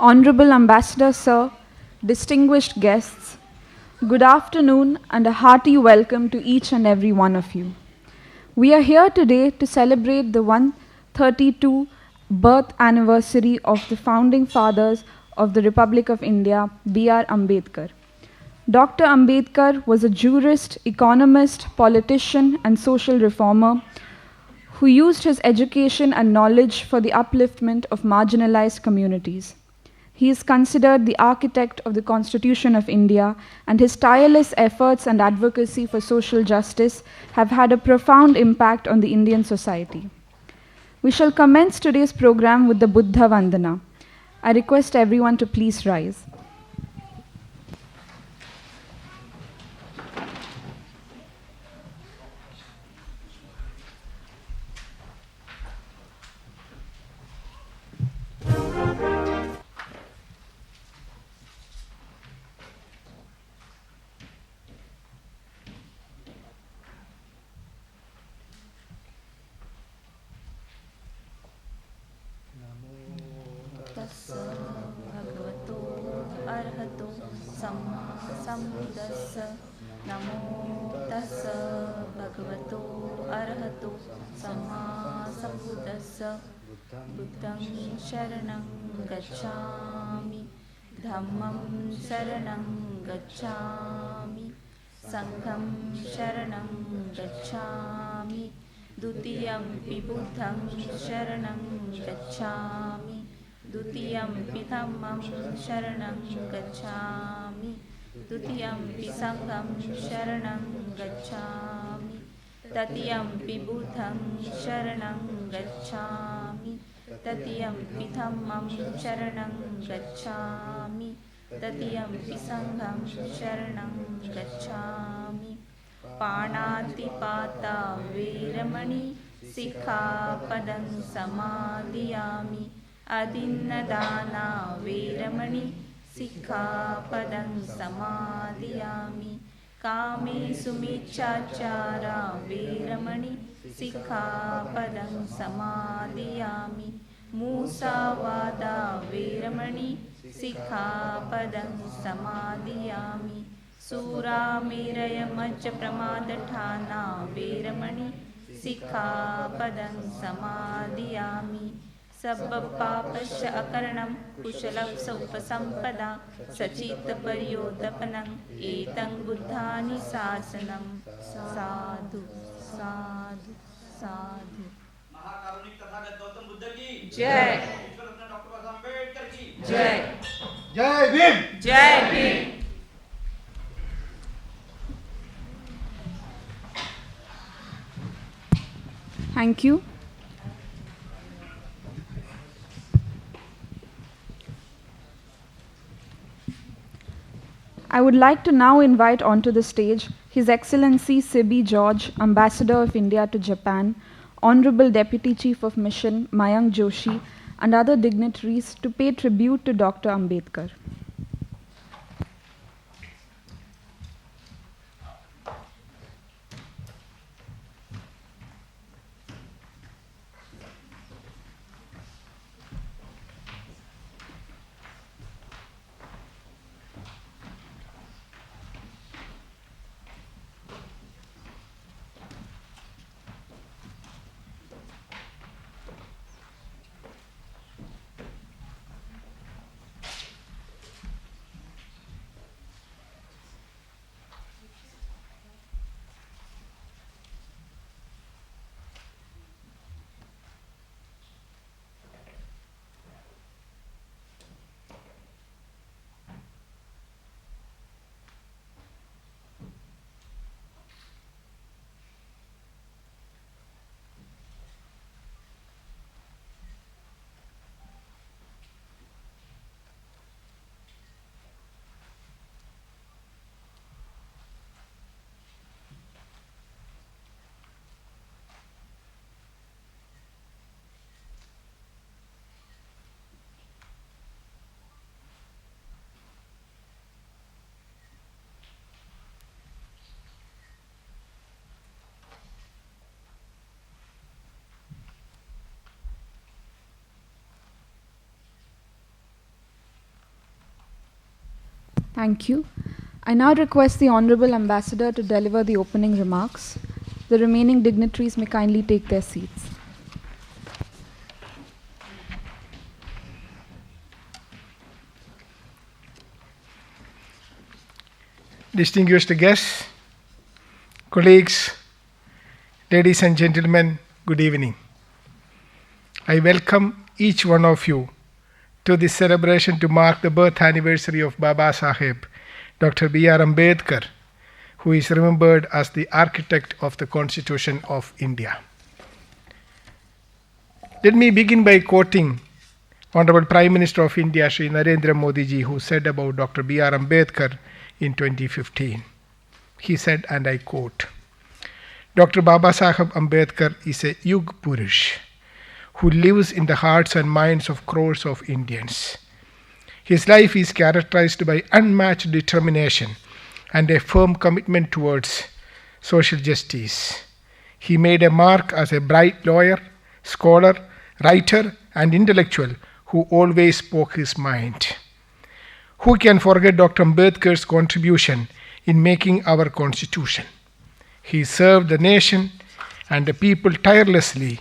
Honourable Ambassador, Sir, distinguished guests, good afternoon and a hearty welcome to each and every one of you. We are here today to celebrate the 132 birth anniversary of the founding fathers of the Republic of India, B.R. Ambedkar. Dr. Ambedkar was a jurist, economist, politician, and social reformer who used his education and knowledge for the upliftment of marginalized communities. He is considered the architect of the Constitution of India, and his tireless efforts and advocacy for social justice have had a profound impact on the Indian society. We shall commence today's program with the Buddha Vandana. I request everyone to please rise. Namo tassa bhagavato arahato samma sambuddhassa. Buddhang sharanam gacchami, dhammam sharanam gacchami, sangham sharanam gacchami, dutiyampi buddhang sharanam gacchami, dutiyampi dhammam sharanam gacchami, Dutiyampi sangham sharanam gacchami, tatiyampi buddham sharanam gacchami, tatiyampi dhammam sharanam gacchami, tatiyampi sangham sharanam gacchami. Panatipata veramani sikhapadam samadhiyami, adinnadana veramani Sikhapadam samadhiyami, kame sumichachara veramani, Sikhapadam samadhiyami, musavada veramani, Sikhapadam samadhiyami, sura meraya macha pramadatthana veramani, Sikhapadam samadhiyami. Sabbapapasya akaranam kushalapsa upasampada sachita paryodapanam etang buddhani sasanam. Sadhu, sadhu, sadhu. महाकारुणिक Tathagata Gautam Buddha की जय। ईश्वर रत्न doctor बाबा साहब अम्बेडकर की जय। जय भीम। जय Bhim. Thank you. I would like to now invite onto the stage His Excellency Sibi George, Ambassador of India to Japan, Honorable Deputy Chief of Mission Mayank Joshi, and other dignitaries to pay tribute to Dr. Ambedkar. Thank you. I now request the Honourable Ambassador to deliver the opening remarks. The remaining dignitaries may kindly take their seats. Distinguished guests, colleagues, ladies and gentlemen, good evening. I welcome each one of you to this celebration to mark the birth anniversary of Babasaheb, Dr. B.R. Ambedkar, who is remembered as the architect of the Constitution of India. Let me begin by quoting Honourable Prime Minister of India, Shri Narendra Modi ji, who said about Dr. B.R. Ambedkar in 2015. He said, and I quote, Dr. Babasaheb Ambedkar is a Yug Purush who lives in the hearts and minds of crores of Indians. His life is characterized by unmatched determination and a firm commitment towards social justice. He made a mark as a bright lawyer, scholar, writer, and intellectual who always spoke his mind. Who can forget Dr. Ambedkar's contribution in making our Constitution? He served the nation and the people tirelessly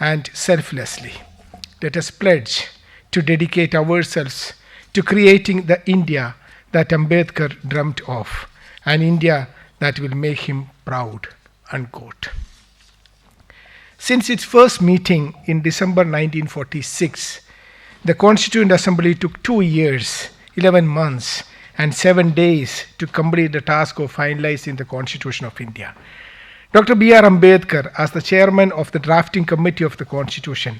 and selflessly. Let us pledge to dedicate ourselves to creating the India that Ambedkar dreamt of, an India that will make him proud. Unquote. Since its first meeting in December 1946, the Constituent Assembly took 2 years, 11 months, and 7 days to complete the task of finalizing the Constitution of India. Dr. B.R. Ambedkar, as the chairman of the drafting committee of the Constitution,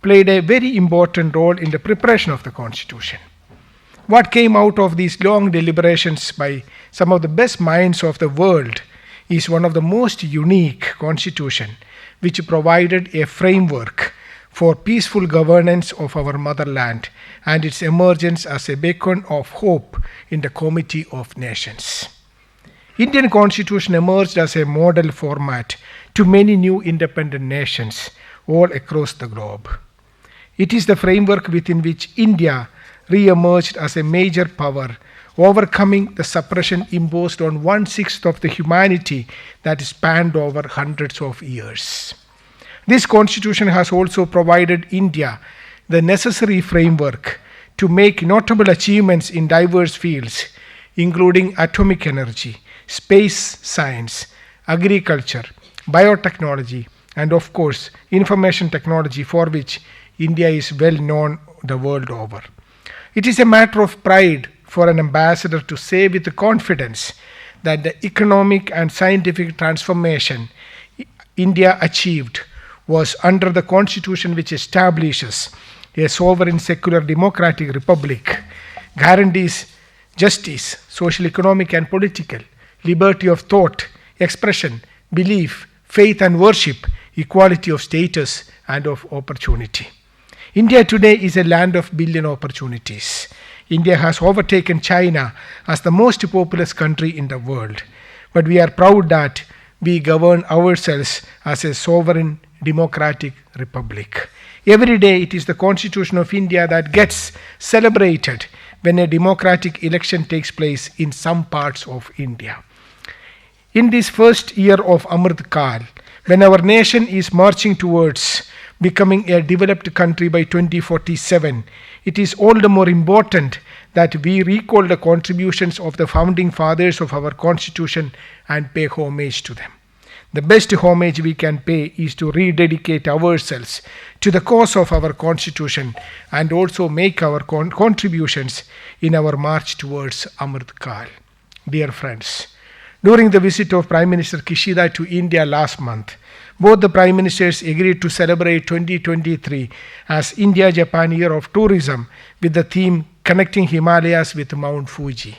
played a very important role in the preparation of the Constitution. What came out of these long deliberations by some of the best minds of the world is one of the most unique Constitution, which provided a framework for peaceful governance of our motherland and its emergence as a beacon of hope in the Comity of Nations. Indian Constitution emerged as a model format to many new independent nations all across the globe. It is the framework within which India re-emerged as a major power, overcoming the suppression imposed on 1/6 of the humanity that spanned over hundreds of years. This Constitution has also provided India the necessary framework to make notable achievements in diverse fields, including atomic energy, space science, agriculture, biotechnology, and of course, information technology, for which India is well known the world over. It is a matter of pride for an ambassador to say with confidence that the economic and scientific transformation India achieved was under the Constitution, which establishes a sovereign secular democratic republic, guarantees justice, social, economic, and political, liberty of thought, expression, belief, faith, and worship, equality of status and of opportunity. India today is a land of billion opportunities. India has overtaken China as the most populous country in the world. But we are proud that we govern ourselves as a sovereign democratic republic. Every day it is the Constitution of India that gets celebrated when a democratic election takes place in some parts of India. In this first year of Amrit Kal, when our nation is marching towards becoming a developed country by 2047, it is all the more important that we recall the contributions of the founding fathers of our Constitution and pay homage to them. The best homage we can pay is to rededicate ourselves to the cause of our Constitution and also make our contributions in our march towards Amrit Kal. Dear friends, during the visit of Prime Minister Kishida to India last month, both the Prime Ministers agreed to celebrate 2023 as India-Japan Year of Tourism with the theme Connecting Himalayas with Mount Fuji.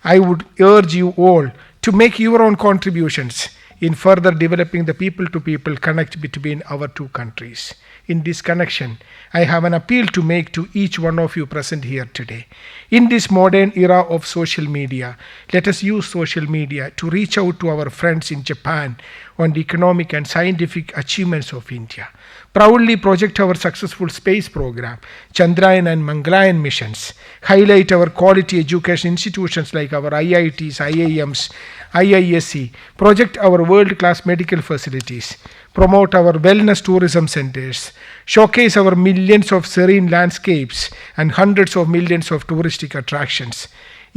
I would urge you all to make your own contributions in further developing the people-to-people connect between our two countries. In this connection, I have an appeal to make to each one of you present here today. In this modern era of social media, let us use social media to reach out to our friends in Japan on the economic and scientific achievements of India. Proudly project our successful space program, Chandrayaan and Mangalayan missions, highlight our quality education institutions like our IITs, IIMs, IISc, project our world-class medical facilities, promote our wellness tourism centers, showcase our millions of serene landscapes and hundreds of millions of touristic attractions.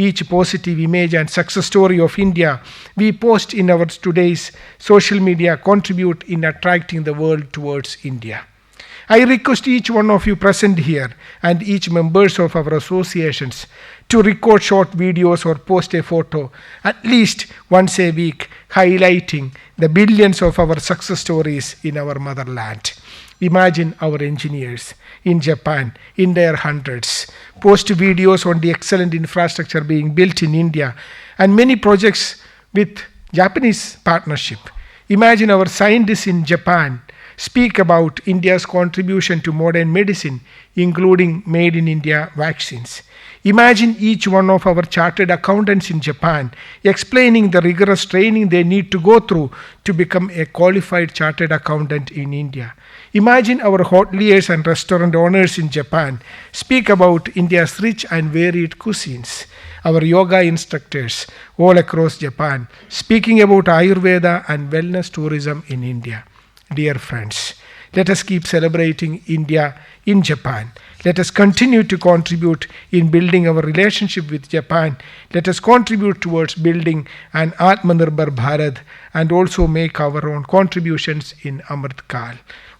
Each positive image and success story of India we post in our today's social media contribute in attracting the world towards India. I request each one of you present here and each members of our associations to record short videos or post a photo at least once a week highlighting the billions of our success stories in our motherland. Imagine our engineers in Japan in their hundreds post videos on the excellent infrastructure being built in India and many projects with Japanese partnership. Imagine our scientists in Japan speak about India's contribution to modern medicine, including made in India vaccines. Imagine each one of our chartered accountants in Japan explaining the rigorous training they need to go through to become a qualified chartered accountant in India. Imagine our hoteliers and restaurant owners in Japan speak about India's rich and varied cuisines. Our yoga instructors all across Japan speaking about Ayurveda and wellness tourism in India. Dear friends, let us keep celebrating India in Japan. Let us continue to contribute in building our relationship with Japan. Let us contribute towards building an Atmanirbhar Bharat and also make our own contributions in Amrit Kal.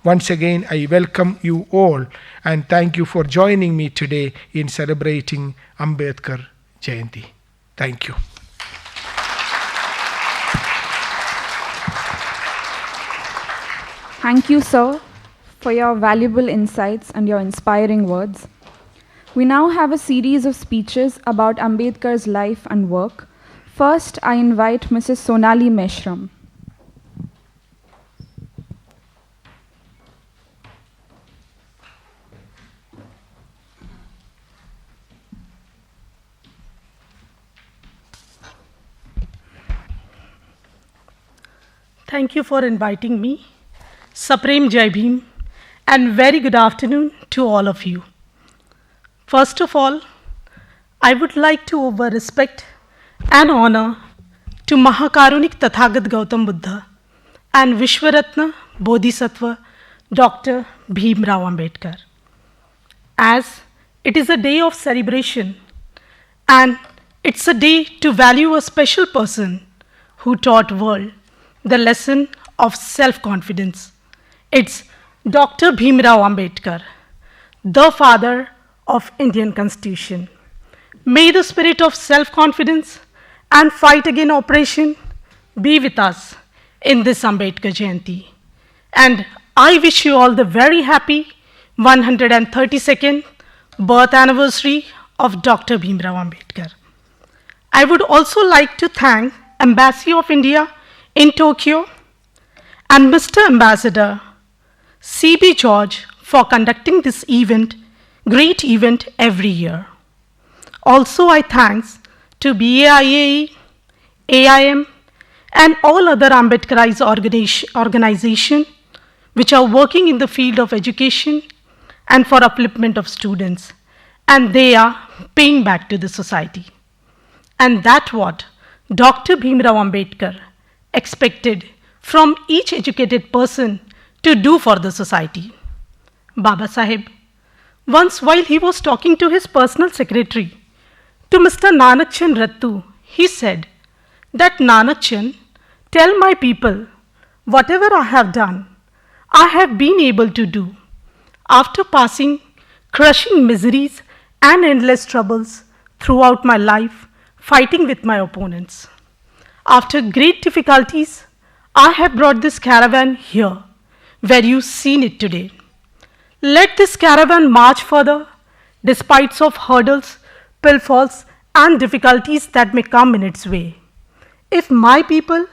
Once again, I welcome you all and thank you for joining me today in celebrating Ambedkar Jayanti. Thank you. Thank you, sir, for your valuable insights and your inspiring words. We now have a series of speeches about Ambedkar's life and work. First, I invite Mrs. Sonali Meshram. Thank you for inviting me. Supreme Jai Bhim and very good afternoon to all of you. First of all, I would like to over respect and honor to Mahakarunik Tathagat Gautam Buddha and Vishwaratna Bodhisattva Dr. Bhimrao Ambedkar. As it is a day of celebration and it's a day to value a special person who taught world the lesson of self-confidence. It's Dr. Bhimrao Ambedkar, the father of Indian Constitution. May the spirit of self-confidence and fight against oppression be with us in this Ambedkar Jayanti. And I wish you all the very happy 132nd birth anniversary of Dr. Bhimrao Ambedkar. I would also like to thank Embassy of India in Tokyo and Mr. Ambassador C.B. George for conducting this event, great event every year. Also, I thanks to BAIAE, AIM, and all other Ambedkarites organizations which are working in the field of education and for upliftment of students, and they are paying back to the society. And that's what Dr. Bhimrao Ambedkar expected from each educated person to do for the society. Babasaheb, once while he was talking to his personal secretary, to Mr. Nanak Chand Rattu, he said that Nanak Chand, tell my people, whatever I have done, I have been able to do after passing crushing miseries and endless troubles throughout my life, fighting with my opponents. After great difficulties, I have brought this caravan here, where you've seen it today. Let this caravan march further, despite of hurdles, pitfalls, and difficulties that may come in its way. If my people,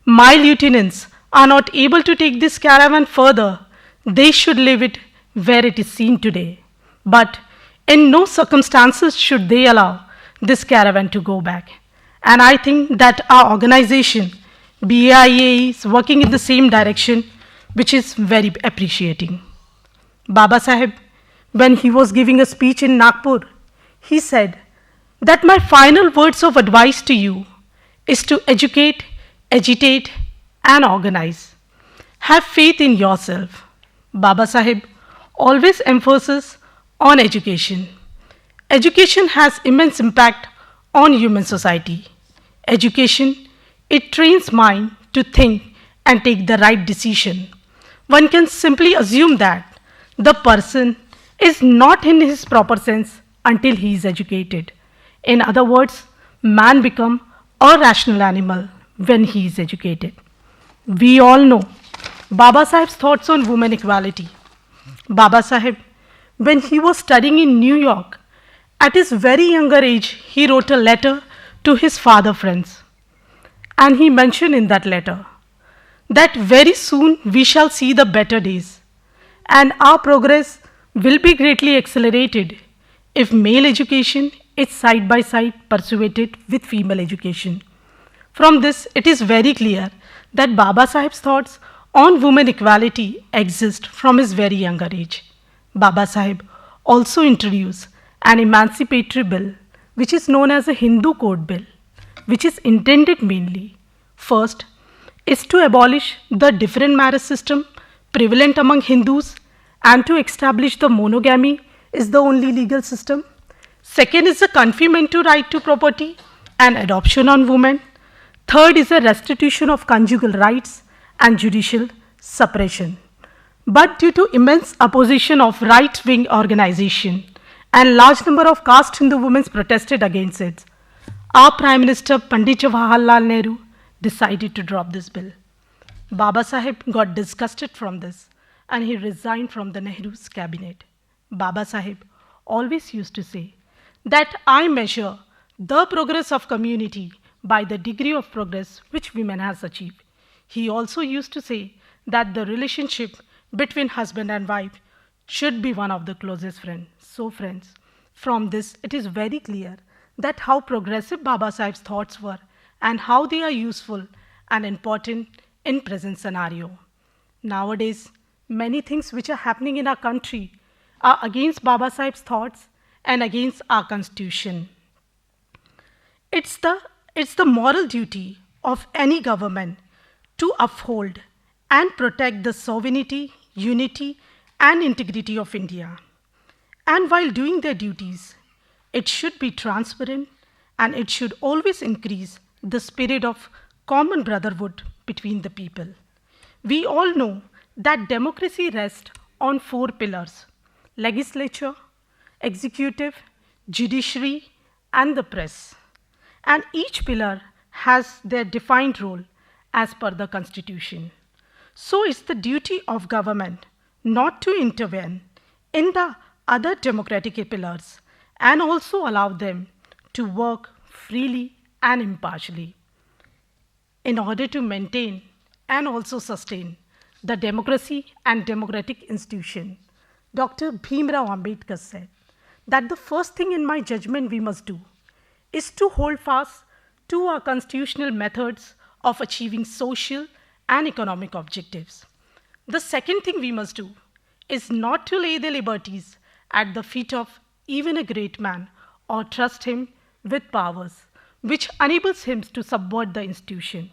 my lieutenants, are not able to take this caravan further, they should leave it where it is seen today. But in no circumstances should they allow this caravan to go back. And I think that our organization BAIE is working in the same direction, which is very appreciating. Babasaheb, when he was giving a speech in Nagpur, he said that my final words of advice to you is to educate, agitate, and organize. Have faith in yourself. Babasaheb always emphasizes on education. Education has immense impact on human society. Education, it trains mind to think and take the right decision. One can simply assume that the person is not in his proper sense until he is educated. In other words, man becomes a rational animal when he is educated. We all know Babasaheb's thoughts on women equality. Babasaheb, when he was studying in New York, at his very younger age, he wrote a letter to his father friends. And he mentioned in that letter that very soon we shall see the better days, and our progress will be greatly accelerated if male education is side by side pursued with female education. From this, it is very clear that Babasaheb's thoughts on women equality exist from his very younger age. Babasaheb also introduced an emancipatory bill, which is known as a Hindu Code Bill, which is intended mainly, first, is to abolish the different marriage system prevalent among Hindus and to establish the monogamy is the only legal system. Second is the conferment to right to property and adoption on women. Third is a restitution of conjugal rights and judicial suppression. But due to immense opposition of right-wing organization and large number of caste Hindu women protested against it, our Prime Minister Pandit Jawaharlal Nehru decided to drop this bill. Babasaheb got disgusted from this and he resigned from the Nehru's cabinet. Babasaheb always used to say that I measure the progress of community by the degree of progress which women has achieved. He also used to say that the relationship between husband and wife should be one of the closest friends. So friends, from this it is very clear that how progressive Babasaheb's thoughts were and how they are useful and important in present scenario. Nowadays, many things which are happening in our country are against Babasaheb's thoughts and against our constitution. It's the moral duty of any government to uphold and protect the sovereignty, unity, and integrity of India. And while doing their duties, it should be transparent and it should always increase the spirit of common brotherhood between the people. We all know that democracy rests on 4 pillars: legislature, executive, judiciary, and the press. And each pillar has their defined role as per the constitution. So it's the duty of government not to intervene in the other democratic pillars and also allow them to work freely and impartially. In order to maintain and also sustain the democracy and democratic institution, Dr. Bhimrao Ambedkar said that the first thing in my judgment we must do is to hold fast to our constitutional methods of achieving social and economic objectives. The second thing we must do is not to lay the liberties at the feet of even a great man or trust him with powers which enables him to subvert the institution.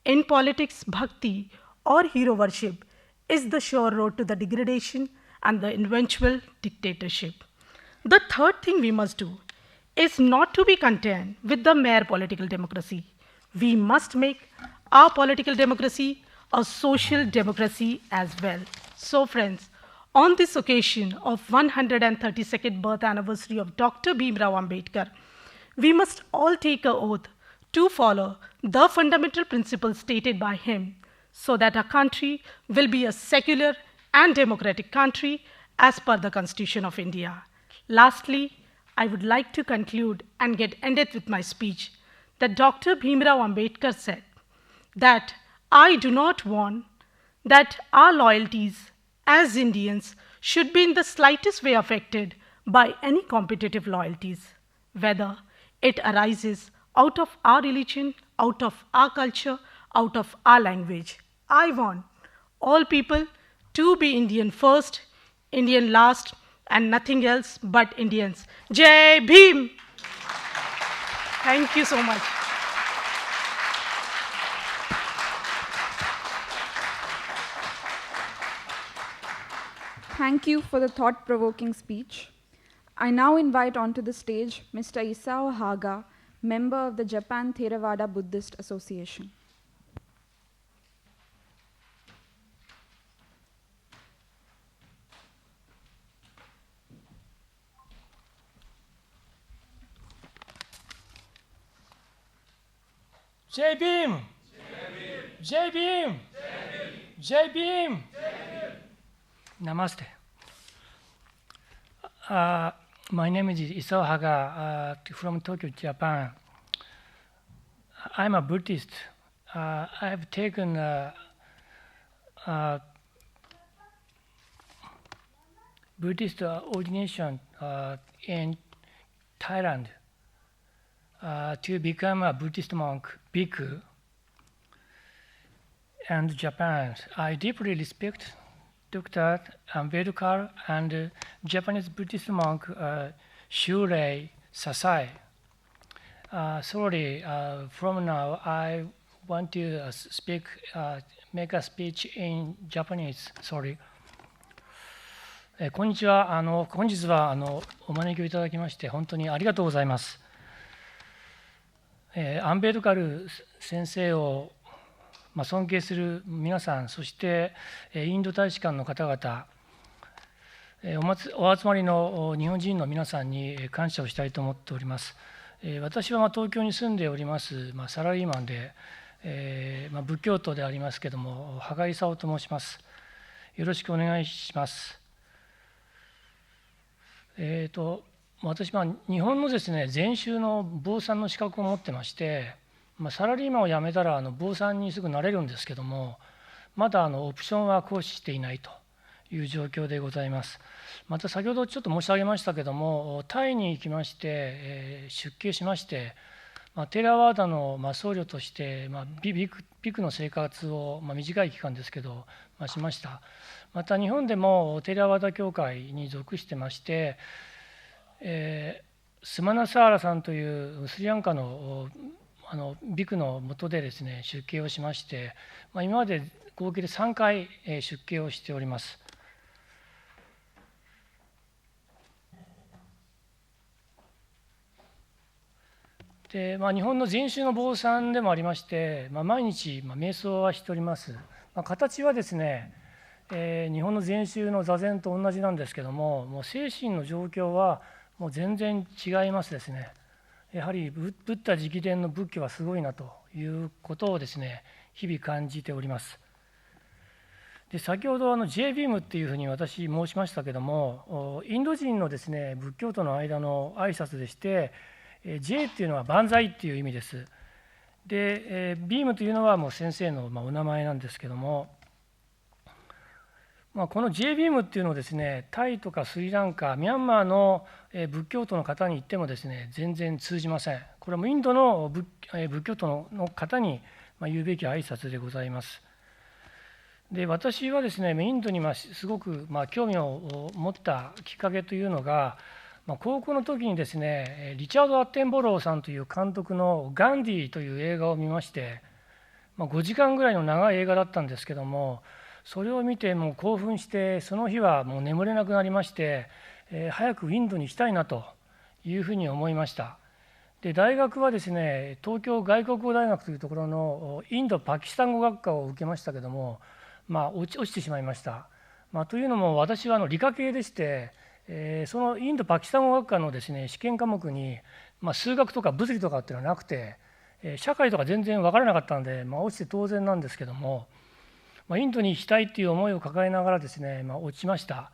In politics, bhakti or hero worship is the sure road to the degradation and the eventual dictatorship. The third thing we must do is not to be content with the mere political democracy. We must make our political democracy a social democracy as well. So friends, on this occasion of 132nd birth anniversary of Dr. Bhimrao Ambedkar, we must all take an oath to follow the fundamental principles stated by him so that our country will be a secular and democratic country as per the Constitution of India. Lastly, I would like to conclude and get ended with my speech that Dr. Bhimrao Ambedkar said that I do not want that our loyalties as Indians should be in the slightest way affected by any competitive loyalties, whether it arises out of our religion, out of our culture, out of our language. I want all people to be Indian first, Indian last, and nothing else but Indians. Jai Bhim! Thank you so much. Thank you for the thought-provoking speech. I now invite onto the stage Mr. Isao Haga, member of the Japan Theravada Buddhist Association. Jai Bhim! Jai Bhim! Jai Bhim! Namaste. My name is Isao Haga from Tokyo, Japan. I'm a Buddhist. I've taken Buddhist ordination in Thailand to become a Buddhist monk, bhikkhu. And Japan. I deeply respect Dr. Ambedkar and Japanese Buddhist monk Shurei Sasai. Sorry, from now I want to make a speech in Japanese. Sorry. こんにちは。本日はお招きをいただきまして本当にありがとうございます。アンベドカル先生を尊敬する皆さん、そしてインド大使館の方々、お集まりの日本人の皆さんに感謝をしたいと思っております。私は東京に住んでおりますサラリーマンで、仏教徒でありますけれども、羽賀勲と申します。よろしくお願いします。私は日本のですね、禅宗の坊さんの資格を持ってまして、サラリーマンを辞めたら坊さんにすぐなれるんですけども、まだオプションは行使していないという状況でございます。また先ほどちょっと申し上げましたけども、タイに行きまして、出家しまして、テラワーダの僧侶として、ビクの生活を、短い期間ですけど、しました。また日本でもテラワーダ教会に属してまして、スマナサーラさんというスリランカのビクの下でですね、出家をしまして、今まで合計で3回出家をしております。で、日本の禅宗の坊さんでもありまして、毎日瞑想はしております。形はですね、日本の禅宗の座禅と同じなんですけども、もう精神の状況はもう全然違いますですね。やはりブッダ直伝の仏教はすごいなということをですね、日々感じております。で、先ほどJビームっていうふうに私申しましたけども、インド人のですね、仏教徒の間の挨拶でして、J っていうのは万歳っていう意味です。で、ビームというのはもう先生のお名前なんですけども、この J ビームっていうのをですね、タイとかスリランカ、ミャンマーの仏教徒の方に言ってもですね、全然通じません。これはもうインドの仏教徒の方に言うべき挨拶でございます。で、私はですね、インドにすごく興味を持ったきっかけというのが、高校の時にですね、リチャード・アッテンボローさんという監督のガンディという映画を見まして、5時間ぐらいの長い映画だったんですけども、それを見てもう興奮して、その日はもう眠れなくなりまして、早くインドに行きたいなというふうに思いました。で、大学はですね、東京外国語大学というところのインド・パキスタン語学科を受けましたけども、落ちてしまいました。というのも私は理科系でして、そのインド・パキスタン語学科のですね、試験科目に、数学とか物理とかっていうのはなくて、社会とか全然分からなかったので、落ちて当然なんですけども、インドに行きたいっていう思いを抱えながらですね、落ちました。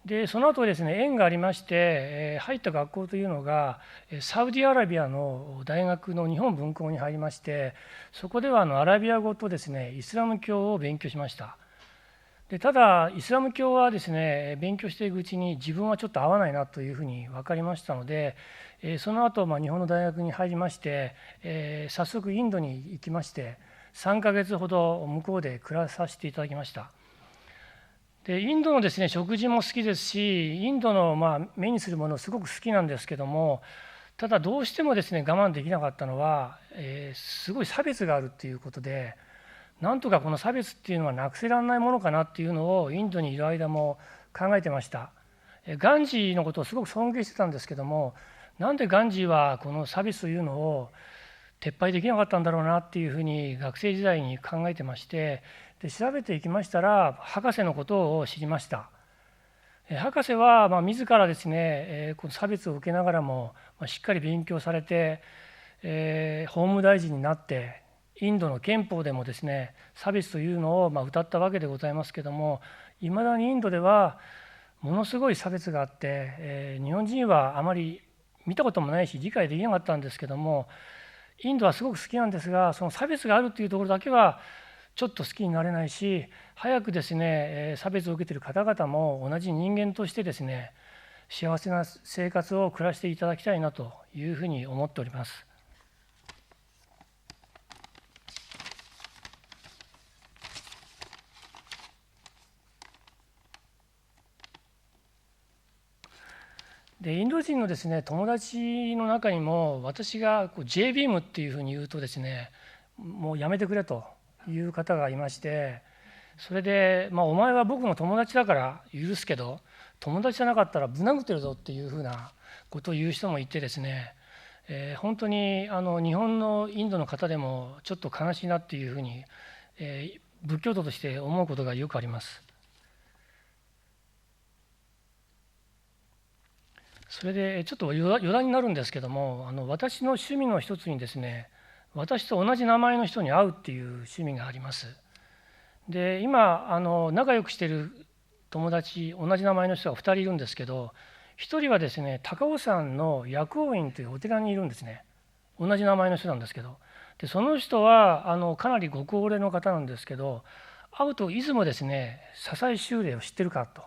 で、その後ですね、縁がありまして、入った学校というのがサウジアラビアの大学の日本文校に入りまして、そこではアラビア語とですね、イスラム教を勉強しました。で、ただイスラム教はですね、勉強していくうちに自分はちょっと合わないなというふうに分かりましたので、その後日本の大学に入りまして、早速インドに行きまして、3ヶ月ほど向こうで暮らさせていただきました。でインドのですね食事も好きですし、インドの目にするものすごく好きなんですけども、ただどうしてもですね我慢できなかったのは、すごい差別があるっていうことで、なんとかこの差別っていうのはなくせられないものかなっていうのをインドにいる間も考えてました。ガンジーのことをすごく尊敬してたんですけども、なんでガンジーはこの差別というのを撤廃できなかったんだろうなっていうふうに学生時代に考えてまして、で調べていきましたら博士のことを知りました。博士は自らですねこの差別を受けながらもしっかり勉強されて、法務大臣になってインドの憲法でもですね差別というのを謳ったわけでございますけども、いまだにインドではものすごい差別があって、日本人はあまり見たこともないし理解できなかったんですけども、インドはすごく好きなんですが、その差別があるというところだけはちょっと好きになれないし、早くですね差別を受けている方々も同じ人間としてですね幸せな生活を暮らしていただきたいなというふうに思っております。でインド人のですね友達の中にも、私がJビームっていうふうに言うとですねもうやめてくれという方がいまして、それで、お前は僕の友達だから許すけど友達じゃなかったらぶん殴ってるぞっていうふうなことを言う人もいてですね、本当に日本のインドの方でもちょっと悲しいなっていうふうに、仏教徒として思うことがよくあります。それでちょっと余談になるんですけども、私の趣味の一つにですね、私と同じ名前の人に会うっていう趣味があります。で今仲良くしている友達、同じ名前の人が2人いるんですけど、1人はですね高尾山の薬王院というお寺にいるんですね。同じ名前の人なんですけど、でその人はかなりご高齢の方なんですけど、会うといつもですね笹井修礼を知ってるかと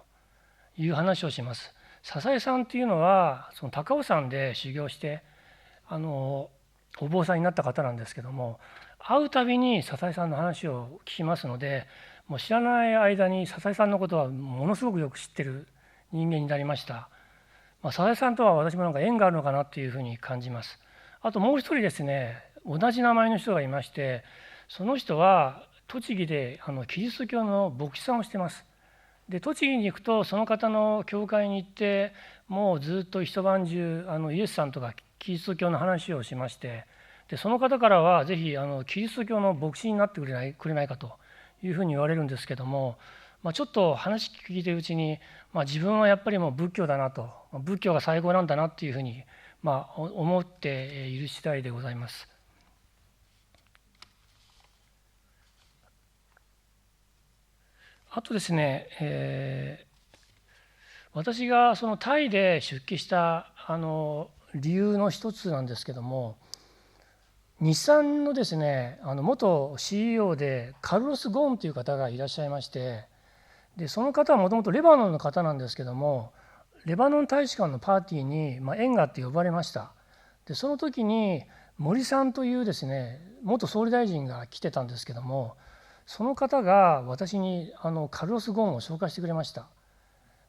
いう話をします。笹井さんっていうのはその高尾山で修行してお坊さんになった方なんですけども、会うたびに笹井さんの話を聞きますので、もう知らない間に笹井さんのことはものすごくよく知ってる人間になりました。笹井さんとは私もなんか縁があるのかなっていうふうに感じます。あともう一人ですね、同じ名前の人がいまして、その人は栃木でキリスト教の牧師さんをしてます。で栃木に行くとその方の教会に行って、もうずっと一晩中イエスさんとかキリスト教の話をしまして、でその方からはぜひキリスト教の牧師になってくれないかというふうに言われるんですけども、ちょっと話聞いてるうちに、自分はやっぱりもう仏教だなと、仏教が最高なんだなっていうふうに思っている次第でございます。あとですね、私がそのタイで出家した理由の一つなんですけども、日産のですね元 CEO でカルロス・ゴーンという方がいらっしゃいまして、でその方はもともとレバノンの方なんですけども、レバノン大使館のパーティーに縁があって呼ばれました。でその時に森さんというですね元総理大臣が来てたんですけども、その方が私にカルロス・ゴーンを紹介してくれました。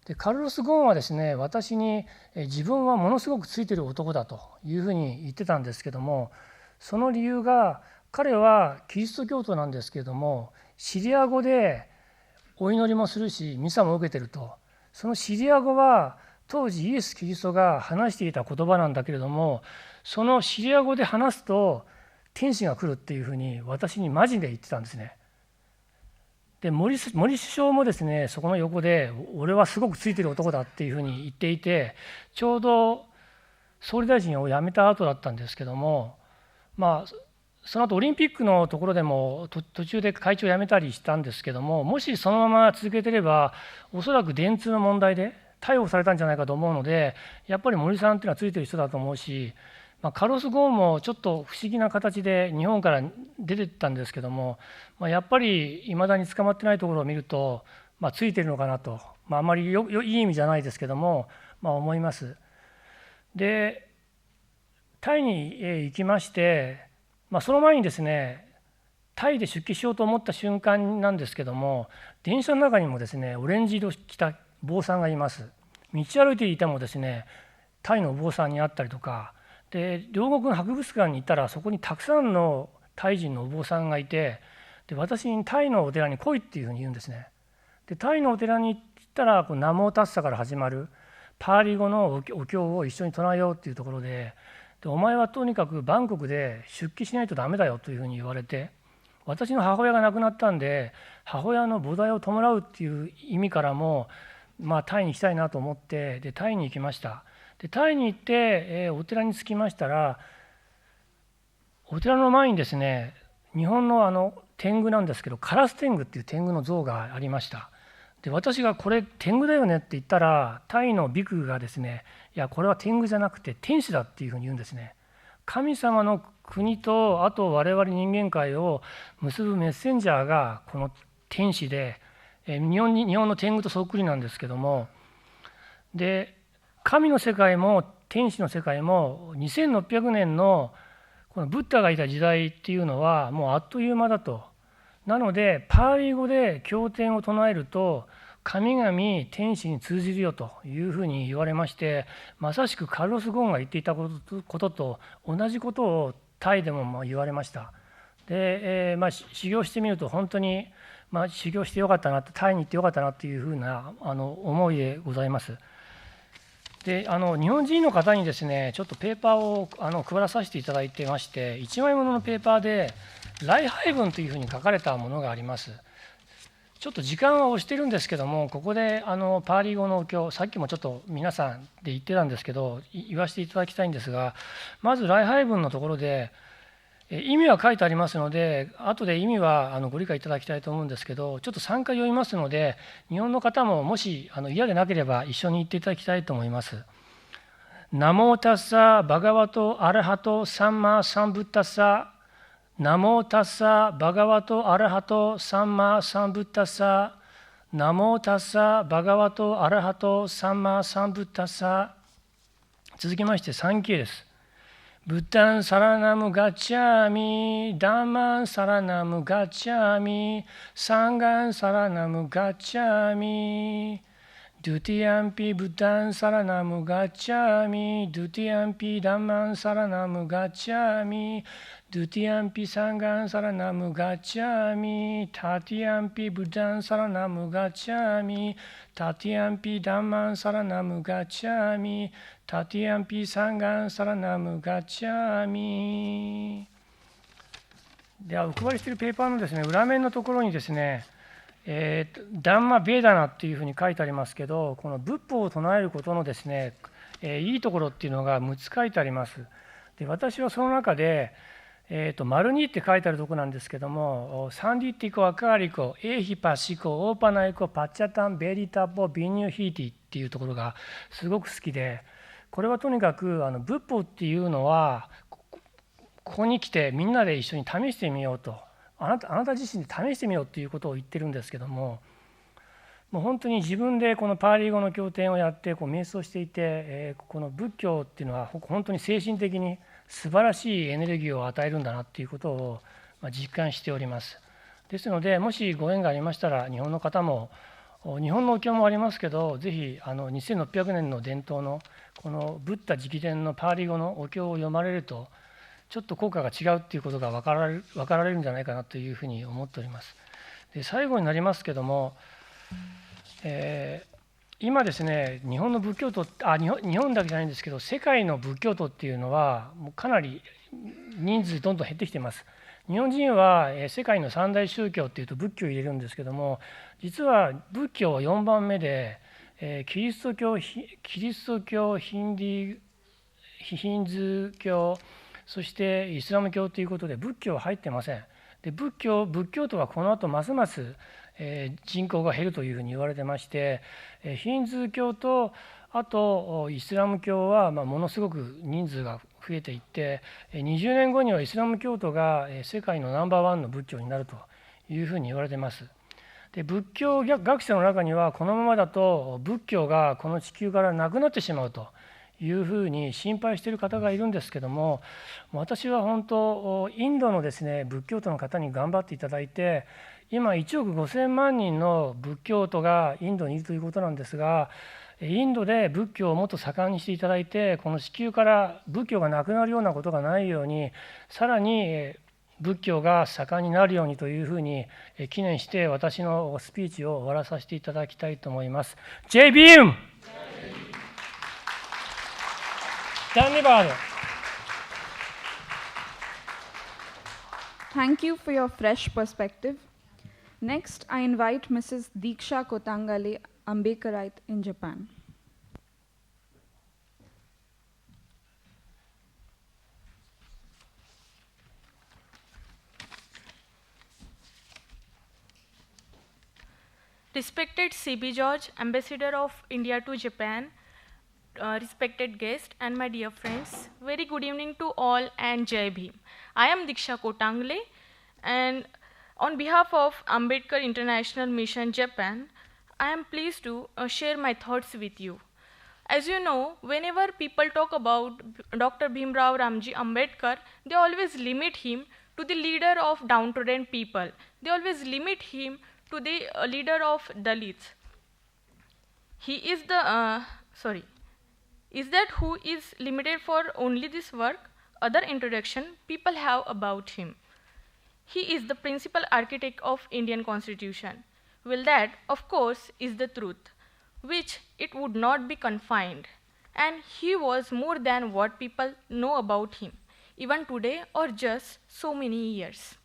でカルロス・ゴーンはですね私に自分はものすごくついてる男だというふうに言ってたんですけども、その理由が、彼はキリスト教徒なんですけれどもシリア語でお祈りもするしミサも受けてると。そのシリア語は当時イエス・キリストが話していた言葉なんだけれども、そのシリア語で話すと天使が来るっていうふうに私にマジで言ってたんですね。で森首相もですねそこの横で俺はすごくついてる男だっていうふうに言っていて、ちょうど総理大臣を辞めた後だったんですけども、その後オリンピックのところでも途中で会長を辞めたりしたんですけども、もしそのまま続けてればおそらく電通の問題で逮捕されたんじゃないかと思うので、やっぱり森さんっていうのはついてる人だと思うし、カルロス・ゴーンもちょっと不思議な形で日本から出てったんですけども、やっぱりいまだに捕まってないところを見ると、ついてるのかなと、あんまりいい意味じゃないですけども、思います。でタイに行きまして、その前にですねタイで出家しようと思った瞬間なんですけども、電車の中にもですね、オレンジ色着た坊さんがいます。道歩いていてもですね、タイのお坊さんに会ったりとか、で両国の博物館に行ったらそこにたくさんのタイ人のお坊さんがいて、で私にタイのお寺に来いっていうふうに言うんですね。でタイのお寺に行ったらナモタッサから始まるパーリ語のお経を一緒に唱えようっていうところで、お前はとにかくバンコクで出家しないとダメだよというふうに言われて、私の母親が亡くなったんで母親の菩提を弔うっていう意味からも、タイに行きたいなと思って、でタイに行きました。でタイに行って、お寺に着きましたら、お寺の前にですね、日本の天狗なんですけど、カラス天狗っていう天狗の像がありました。で私がこれ天狗だよねって言ったら、タイのビクがですね、いやこれは天狗じゃなくて天使だっていうふうに言うんですね。神様の国とあと我々人間界を結ぶメッセンジャーがこの天使で、日本の天狗とそっくりなんですけども、で神の世界も天使の世界も2600年のこのブッダがいた時代っていうのはもうあっという間だと。なのでパーリー語で経典を唱えると神々天使に通じるよというふうに言われまして、まさしくカルロス・ゴーンが言っていたことと同じことをタイでも言われました。で、修行してみると本当に、修行してよかったな、タイに行ってよかったなというふうな思いでございます。で日本人の方にですね、ちょっとペーパーを配らさせていただいてまして、1枚もののペーパーで礼拝文というふうに書かれたものがあります。ちょっと時間は押してるんですけども、ここでパーリー語のお経、さっきもちょっと皆さんで言ってたんですけど、言わせていただきたいんですが、まず礼拝文のところで意味は書いてありますので、後で意味はご理解いただきたいと思うんですけど、ちょっと3回読みますので、日本の方ももし嫌でなければ一緒に言っていただきたいと思います。ナモタッサバガワトアラハトサンマサンブッタッサ、ナモタッサバガワトアラハトサンマサンブッタッサ、ナモタッサバガワトアラハトサンマサンブッタッサ。続きまして3形です。ブッダンサラナムガチャミ、ダンマンサラナムガチャミ、サンガンサラナムガチャミ、ドゥティアンピブッダンサラナムガチャミ、ドゥティアンピダンマンサラナムガチャミ、ドゥティアンピサンガンサラナムガチャミ、タティアンピブッダンサラナムガチャミ、タティアンピダンマンサラナムガチャミ、タティアンピサンガンサラナムガチャミ。ではお配りしているペーパーのですね、裏面のところにですね、ダンマベーダナっていうふうに書いてありますけど、この仏法を唱えることのですね、いいところっていうのが6つ書いてあります。で私はその中で、丸2って書いてあるところなんですけども、サンディティコ、アカーリコ、エーヒパシコ、オーパナイコ、パッチャタン、ベリタポ、ビニューヒーティっていうところがすごく好きで、これはとにかく仏法っていうのはここに来てみんなで一緒に試してみようと、あなた自身で試してみようということを言ってるんですけども、もう本当に自分でこのパーリー語の経典をやって瞑想していて、この仏教っていうのは本当に精神的に素晴らしいエネルギーを与えるんだなっていうことを実感しております。ですので、もしご縁がありましたら、日本の方も日本のお経もありますけど、ぜひ2600年の伝統のこのブッダ直伝のパーリー語のお経を読まれると、ちょっと効果が違うっていうことが分かられるんじゃないかなというふうに思っております。で最後になりますけども、今ですね、日本の仏教徒、日本だけじゃないんですけど、世界の仏教徒っていうのはもうかなり人数どんどん減ってきています。日本人は世界の三大宗教っていうと仏教を入れるんですけども、実は仏教は4番目で、キリスト教、ヒンズー教、そしてイスラム教ということで仏教は入ってません。で仏教徒はこの後ますます人口が減るというふうに言われてまして、ヒンズー教とあとイスラム教はものすごく人数が増えていって、20年後にはイスラム教徒が世界のナンバーワンの仏教になるというふうに言われています。で仏教学者の中にはこのままだと仏教がこの地球からなくなってしまうというふうに心配している方がいるんですけども、私は本当、インドのですね、仏教徒の方に頑張っていただいて、今1億5000万人の仏教徒がインドにいるということなんですが、インドで仏教をもっと盛んにしていただいて、この地球から仏教がなくなるようなことがないように、さらに仏教が盛んになるようにというふうに記念して私のスピーチを終わらさせていただきたいと思います。ジェイビームThank you for your fresh perspective. Next, I invite Mrs. Deeksha Kotangale, Ambedkarite in Japan. Respected C.B. George, Ambassador of India to Japan, respected guests and my dear friends, very good evening to all and Jai Bhim. I am Deeksha Kotangale, and on behalf of Ambedkar International Mission Japan, I am pleased to share my thoughts with you. As you know, whenever people talk about Dr. Bhimrao Ramji Ambedkar, they always limit him to the leader of downtrodden people. They always limit him to the leader of Dalits. He is the, is that who is limited for only this work? Other introduction people have about him. He is the principal architect of Indian Constitution. Well, that, of course, is the truth, which it would not be confined. And he was more than what people know about him, even today or just so many years.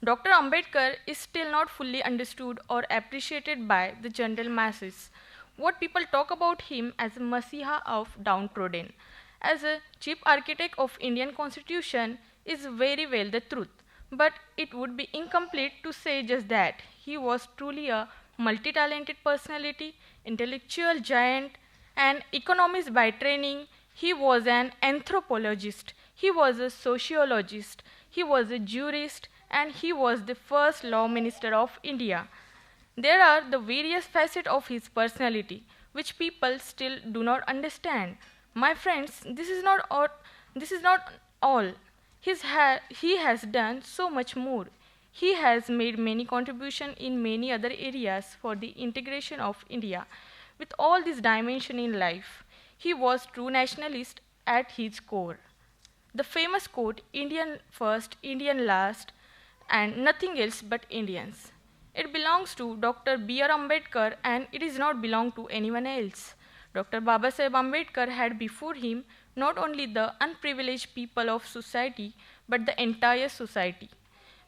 Dr. Ambedkar is still not fully understood or appreciated by the general masses. What people talk about him as a Messiah of downtrodden, as a chief architect of Indian Constitution, is very well the truth. But it would be incomplete to say just that. He was truly a multi-talented personality, intellectual giant, an economist by training. He was an anthropologist, he was a sociologist, he was a jurist, and he was the first law minister of India. There are the various facets of his personality which people still do not understand. My friends, this is not all. He has done so much more. He has made many contributions in many other areas for the integration of India. With all this dimension in life, he was true nationalist at his core. The famous quote, Indian first, Indian last, and nothing else but Indians. It belongs to Dr. B.R. Ambedkar and it does not belong to anyone else. Dr. Babasaheb Ambedkar had before him not only the unprivileged people of society, but the entire society.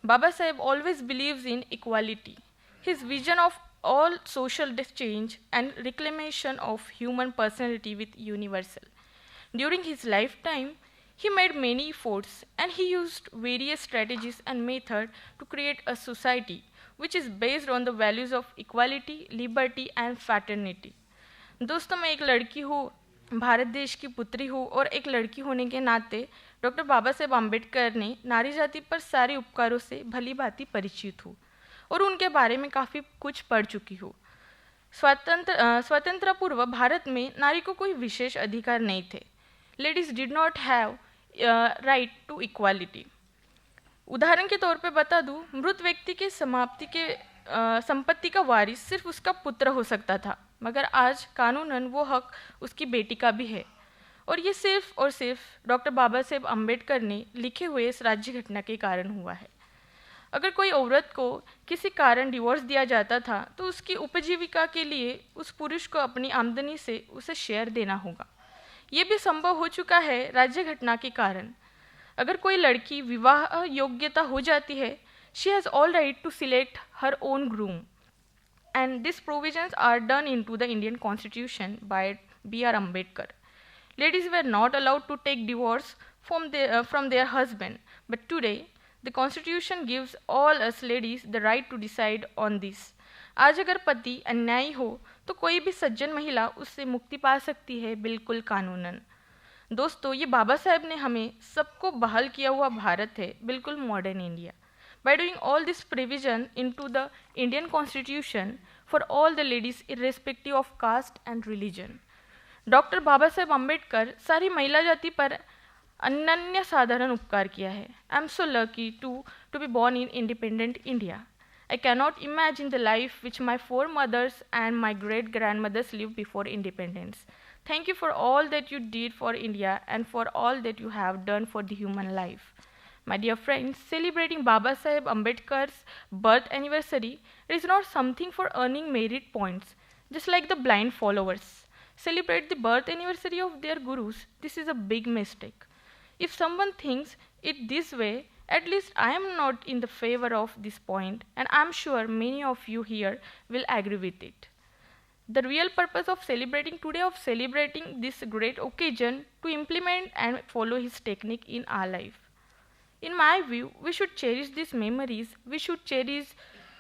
Babasaheb always believes in equality. His vision of all social change and reclamation of human personality with universal. During his lifetime, he made many efforts and he used various strategies and methods to create a society which is based on the values of equality, liberty and fraternity. दोस्तों, मैं एक लड़की हूँ, भारत देश की पुत्री हूँ और एक लड़की होने के नाते डॉक्टर बाबा साहेब आम्बेडकर ने नारी जाति पर सारे उपकारों से भली भांति परिचित हूँ और उनके बारे में काफ़ी कुछ पढ़ चुकी हूँ। स्वतंत्र पूर्व भारत में नारी को कोई विशेष अधिकार नहीं थे. Ladies did not have right to equality. उदाहरण के तौर पे बता दूँ, मृत व्यक्ति के समाप्ति के संपत्ति का वारिस सिर्फ उसका पुत्र हो सकता था, मगर आज कानूनन वो हक उसकी बेटी का भी है. और ये सिर्फ और सिर्फ डॉक्टर बाबा साहेब अम्बेडकर ने लिखे हुए इस राज्य घटना के कारण हुआ है. अगर कोई औरत को किसी कारण डिवोर्स दिया जाता था तो उसकी उपजीविका के लिए उस पुरुष को अपनी आमदनी से उसे शेयर देना होगा. ये भी संभव हो चुका है राज्य घटना के कारण. अगर कोई लड़की विवाह योग्यता हो जाती है, she has all right to select her own groom. And these provisions are done into the Indian Constitution by B.R. Ambedkar. Ladies were not allowed to take divorce from their husband, but today the Constitution gives all us ladies the right to decide on this. आज अगर पति अन्यायी हो तो कोई भी सज्जन महिला उससे मुक्ति पा सकती है, बिल्कुल कानूनन. दोस्तों, ये बाबा साहेब ने हमें सबको बहाल किया हुआ भारत है, बिल्कुल modern India. By doing all this provision into the Indian Constitution for all the ladies irrespective of caste and religion. Doctor Baba Saheb Ambedkar सारी महिला जाति पर अनन्य साधारण उपकार किया है. I am so lucky to be born in independent India. I cannot imagine the life which my foremothers and my great-grandmothers lived before independence. Thank you for all that you did for India and for all that you have done for the human life. My dear friends, celebrating Baba Saheb Ambedkar's birth anniversary is not something for earning merit points, just like the blind followers celebrate the birth anniversary of their gurus. This is a big mistake. If someone thinks it this way, at least I am not in the favor of this point, and I am sure many of you here will agree with it. The real purpose of celebrating today, of celebrating this great occasion, to implement and follow his technique in our life. In my view, we should cherish these memories. We should cherish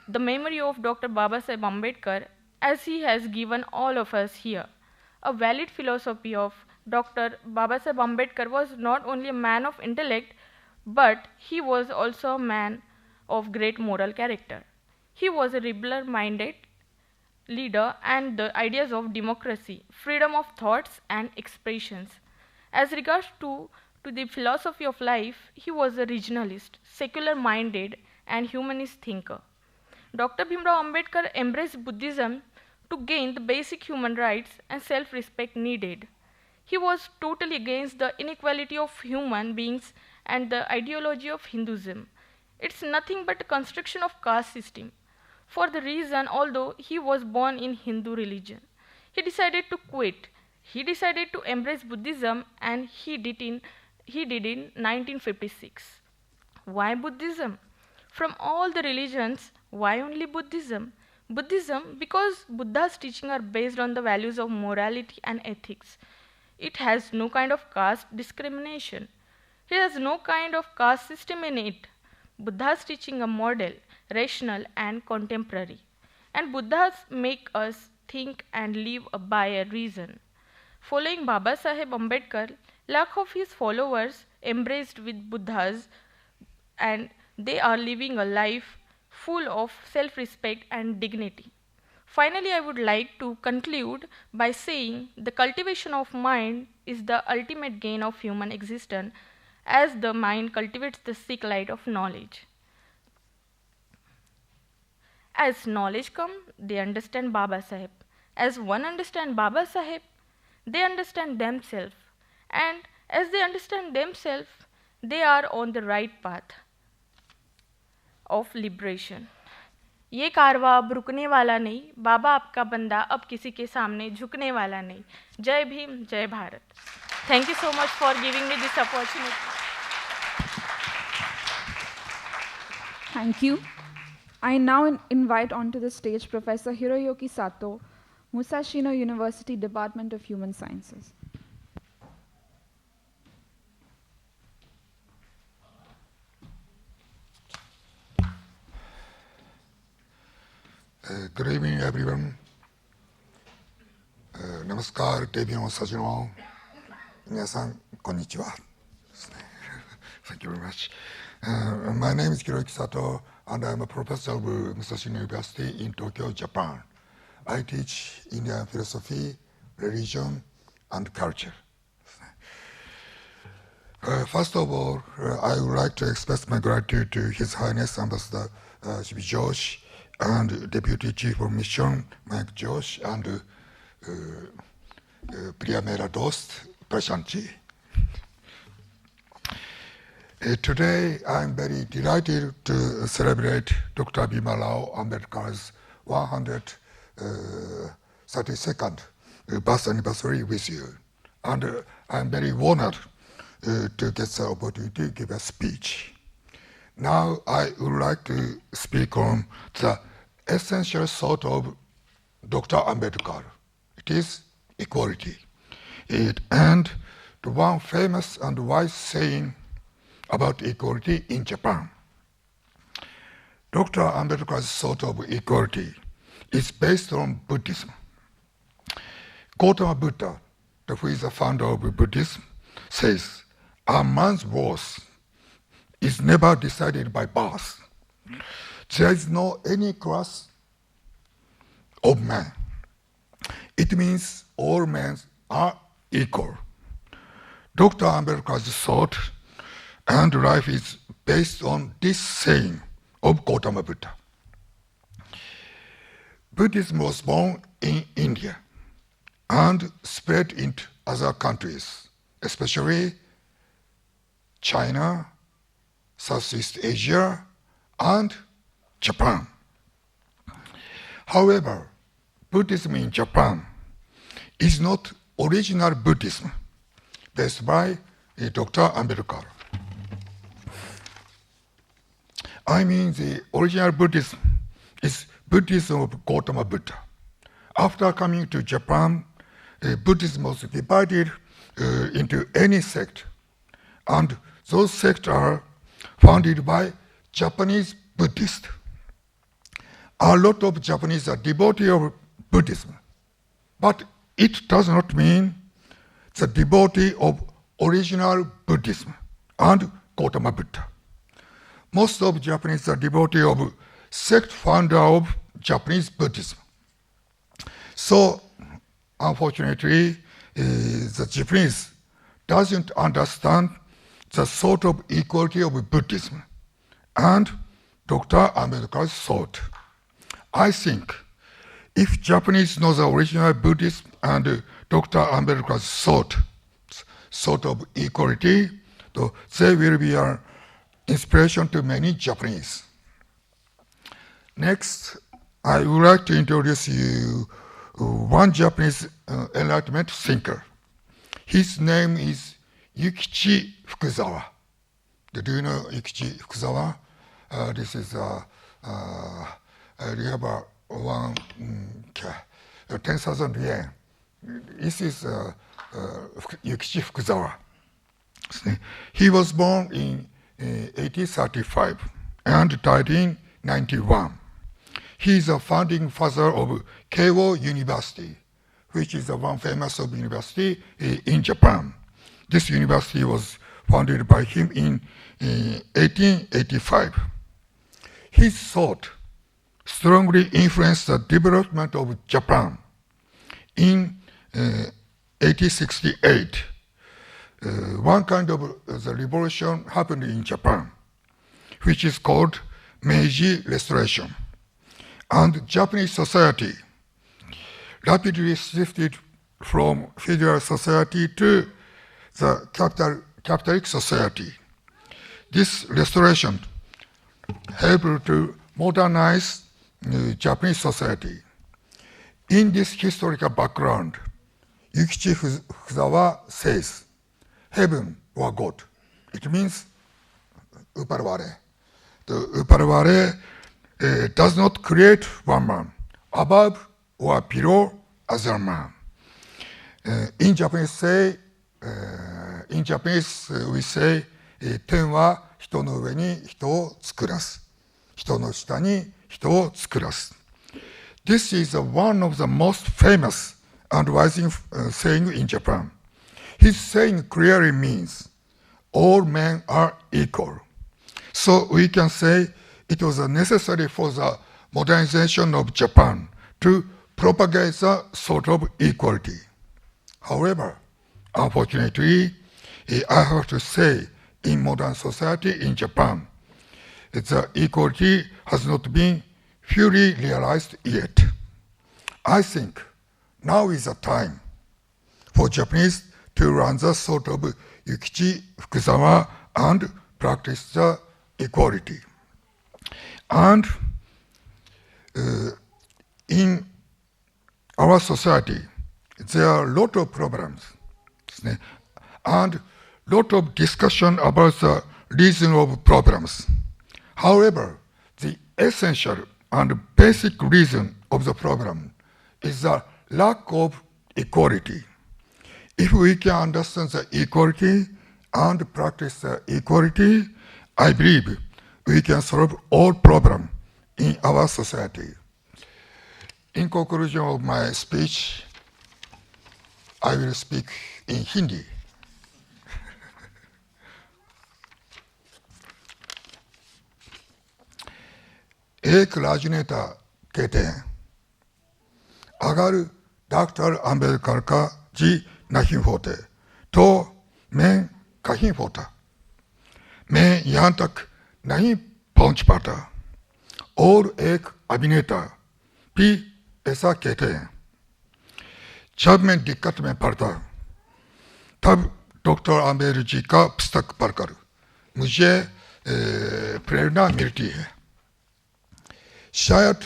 the memory of Dr. Babasaheb Ambedkar, as he has given all of us here. A valid philosophy of Dr. Babasaheb Ambedkar was not only a man of intellect, but he was also a man of great moral character. He was a liberal-minded leader and the ideas of democracy, freedom of thoughts and expressions. As regards to the philosophy of life, he was a regionalist, secular-minded and humanist thinker. Dr. Bhimrao Ambedkar embraced Buddhism to gain the basic human rights and self-respect needed. He was totally against the inequality of human beings and the ideology of Hinduism. It's nothing but a construction of caste system. For the reason, although he was born in Hindu religion, he decided to quit. He decided to embrace Buddhism, and he did in 1956. Why Buddhism? From all the religions, why only Buddhism? Buddhism because Buddha's teachings are based on the values of morality and ethics. It has no kind of caste discrimination. It has no kind of caste system in it. Buddha's teaching are model, rational and contemporary. And Buddhas make us think and live by a reason. Following Baba Saheb Ambedkar, lakh of his followers embraced with Buddhas, and they are living a life full of self-respect and dignity. Finally, I would like to conclude by saying the cultivation of mind is the ultimate gain of human existence, as the mind cultivates the sick light of knowledge. As knowledge comes, they understand Baba Saheb. As one understands Baba Saheb, they understand themselves. And as they understand themselves, they are on the right path of liberation. ये कारवा अब रुकने वाला नहीं, बाबा आपका बंदा अब किसी के सामने झुकने वाला नहीं. जय भीम, जय Bharat. Thank you so much for giving me this opportunity. Thank you. I now invite onto the stage Professor Hiroyuki Sato, Musashino University Department of Human Sciences. Good evening, everyone. Namaskar, Debian Sajino. Minasan, konnichiwa. Thank you very much. My name is Hiroyuki Sato, and I'm a professor of Musashino University in Tokyo, Japan. I teach Indian philosophy, religion, and culture. First of all, I would like to express my gratitude to His Highness Ambassador Shibi Josh, and Deputy Chief of Mission, Mike Josh, and Priya Dost, Prashanti. Today, I'm very delighted to celebrate Dr. Bhimrao Ambedkar's 132nd birth anniversary with you. And I'm very honored to get the opportunity to give a speech. Now, I would like to speak on the essential thought of Dr. Ambedkar. It is equality. And the one famous and wise saying about equality in Japan. Dr. Ambedkar's thought of equality is based on Buddhism. Gautama Buddha, who is the founder of Buddhism, says, a man's worth is never decided by birth. There is no any class of man. It means all men are equal. Dr. Ambedkar's thought and life is based on this saying of Gautama Buddha. Buddhism was born in India and spread into other countries, especially China, Southeast Asia, and Japan. However, Buddhism in Japan is not original Buddhism based by Dr. Ambedkar. I mean, the original Buddhism is Buddhism of Gautama Buddha. After coming to Japan, Buddhism was divided into any sect, and those sects are founded by Japanese Buddhists. A lot of Japanese are devotees of Buddhism, but it does not mean the devotee of original Buddhism and Gautama Buddha. Most of Japanese are devotees of sect founder of Japanese Buddhism. So, unfortunately, the Japanese doesn't understand the sort of equality of Buddhism and Dr. Ambedkar's thought. I think if Japanese know the original Buddhism and Dr. Ambedkar's thought, sort of equality, so they will be an inspiration to many Japanese. Next, I would like to introduce you one Japanese Enlightenment thinker. His name is Yukichi Fukuzawa. Do you know Yukichi Fukuzawa? This is you have one 10,000 yen. This is Yukichi Fukuzawa. He was born in 1835 and died in 91. He is a founding father of Keio University, which is one famous university in Japan. This university was founded by him in 1885. His thought strongly influenced the development of Japan. In 1868, one kind of the revolution happened in Japan, which is called Meiji Restoration. And Japanese society rapidly shifted from feudal society to the capitalist society. This restoration helped to modernize Japanese society. In this historical background, Yukichi Fukuzawa says, heaven or God. It means Uparaware. The Uparaware does not create one man, above or below other man. In Japanese we say, 天は人の上に人を作らす。人の下に人を作らす。This is one of the most famous and wise saying in Japan. His saying clearly means all men are equal. So we can say it was necessary for the modernization of Japan to propagate the sort of equality. However, unfortunately, I have to say in modern society in Japan, the equality has not been fully realized yet. I think now is the time for Japanese to run the sort of Yukichi Fukuzawa and practice the equality. And in our society, there are a lot of problems and a lot of discussion about the reason of problems. However, the essential and basic reason of the problem is the lack of equality. If we can understand the equality and practice the equality, I believe we can solve all problems in our society. In conclusion of my speech, I will speak in Hindi. एक राजनेता कहते हैं, अगर doctor Ambedkar का जी नहीं होते तो मैं कहीं होता, मैं यहाँ तक नहीं पहुँच पाता। और एक अभिनेता भी ऐसा कहते हैं। जब मैं दिक्कत में पड़ता तब डॉक्टर आम्बेडकर जी का पुस्तक पढ़कर मुझे प्रेरणा मिलती है। शायद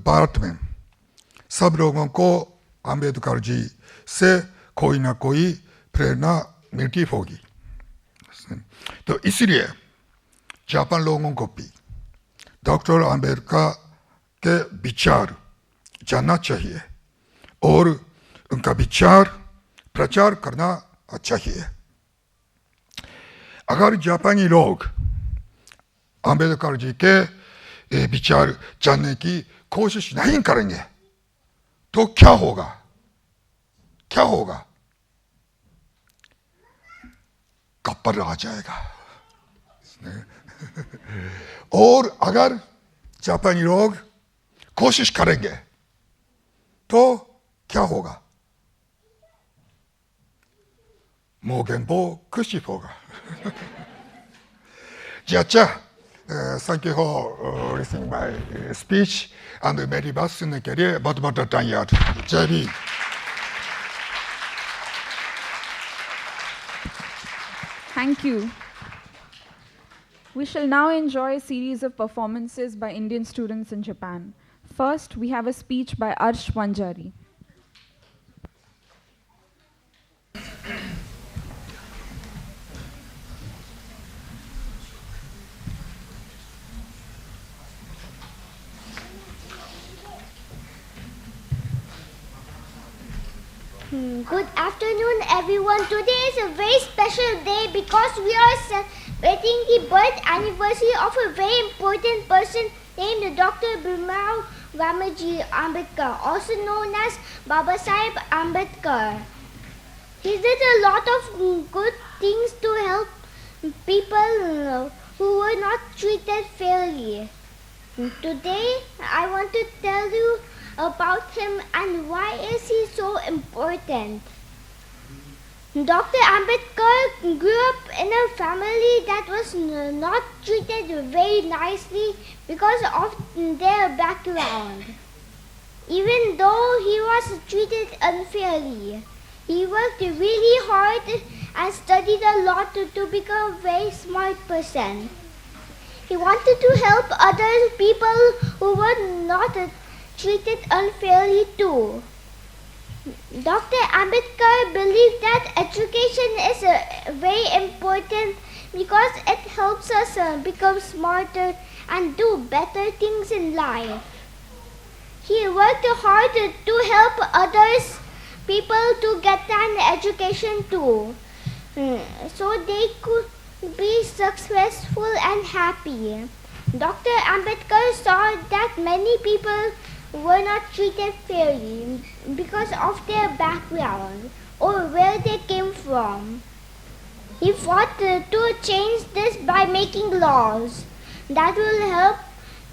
भारत में सब लोगों को आम्बेडकर जी से कोई ना कोई प्रेरणा मिलती होगी। तो इसलिए जापान लोगों को भी डॉक्टर आम्बेडकर के विचार जानना चाहिए और उनका विचार प्रचार करना चाहिए। अगर जापानी लोग आम्बेडकर जी के विचार जानने की कोशिश नहीं करेंगे तो क्या होगा? क्या होगा? कप्पर आ जाएगा। और अगर जापानी लोग कोशिश करेंगे तो क्या होगा? मोगेंबो खुशी होगा। जी अच्छा, thank you for listening my speech and मेरी बात सुनने के लिए बहुत बहुत धन्यवाद। जय Bhim. Thank you. We shall now enjoy a series of performances by Indian students in Japan. First, we have a speech by Arsh Wanjari. Good afternoon, everyone. Today is a very special day because we are celebrating the birth anniversary of a very important person named Dr. Babasaheb Ambedkar, also known as Babasaheb Ambedkar. He did a lot of good things to help people who were not treated fairly. Today, I want to tell you about him and why is he so important. Dr. Ambedkar grew up in a family that was not treated very nicely because of their background. Even though he was treated unfairly, he worked really hard and studied a lot to become a very smart person. He wanted to help other people who were not treated unfairly too. Dr. Ambedkar believed that education is very important because it helps us become smarter and do better things in life. He worked hard to help others, people to get an education too, so they could be successful and happy. Dr. Ambedkar saw that many people were not treated fairly because of their background or where they came from. He fought to change this by making laws that will